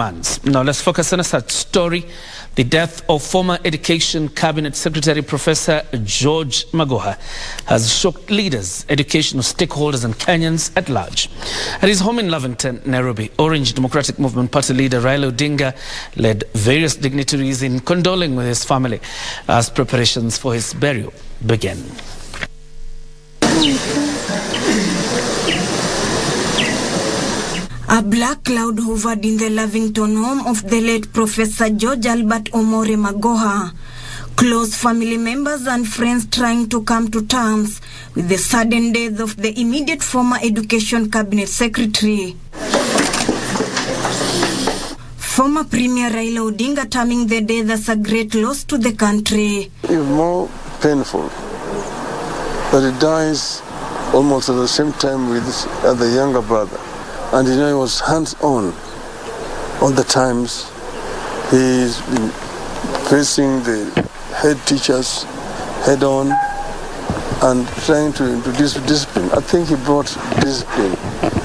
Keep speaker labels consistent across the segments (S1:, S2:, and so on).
S1: demands. Now let's focus on a such story. The death of former Education Cabinet Secretary Professor George Magoha has shocked leaders, educational stakeholders and Kenyans at large. At his home in Lavington, Nairobi, Orange Democratic Movement Party leader Raila Odinga led various dignitaries in condoling with his family as preparations for his burial began.
S2: A black cloud hovered in the Lavington home of the late Professor George Albert Amollo Magoha. Close family members and friends trying to come to terms with the sudden death of the immediate former Education Cabinet Secretary. Former Premier Raila Odinga terming the death as a great loss to the country.
S3: It's more painful that he dies almost at the same time with his other younger brother. And he was hands-on all the times. He's been facing the head teachers head-on and trying to introduce discipline. I think he brought discipline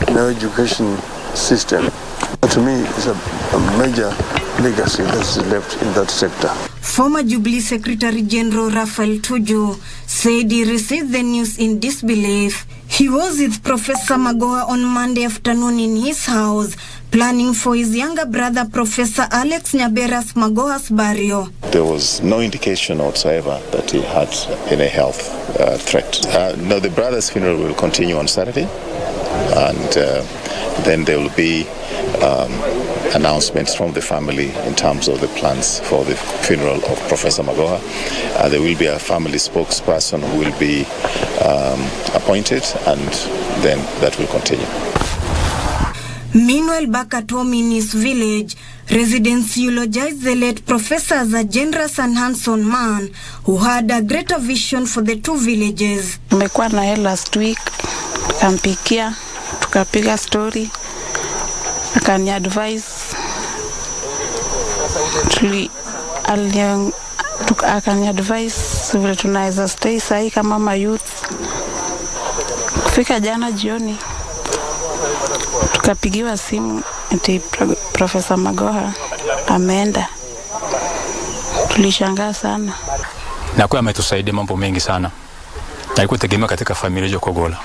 S3: in our education system. But to me, it's a major legacy that's left in that sector.
S2: Former Jubilee Secretary General Raphael Tuju said he received the news in disbelief. He was with Professor Magoha on Monday afternoon in his house, planning for his younger brother, Professor Alex Nyabera's Magoha's burial.
S4: There was no indication whatsoever that he had any health threat. No, the brother's funeral will continue on Saturday, and then there will be announcements from the family in terms of the plans for the funeral of Professor Magoha. There will be a family spokesperson who will be appointed, and then that will continue.
S2: Meanwhile, back at home in his village, residents eulogized the late professor as a generous and handsome man who had a greater vision for the two villages.
S5: Tumekuwa na yeye last week, tukampikia, tukapiga story, akani advise, akani advise vile tunaweza stay sahi kama ma youth. Kufika jana jioni tukapigiwa simu ati Professor Magoha ameenda. Tulishangaa sana.
S6: Na kwa ametusaidia mambo mengi sana. Alikuwa tegemea katika familia ya Kogola.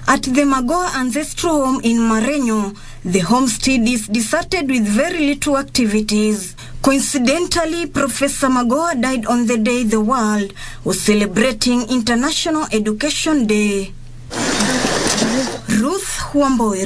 S2: At the Magoha ancestral home in Marenyo, the homestead is deserted with very little activities. Coincidentally, Professor Magoha died on the day the world was celebrating International Education Day. Ruth Wamboi.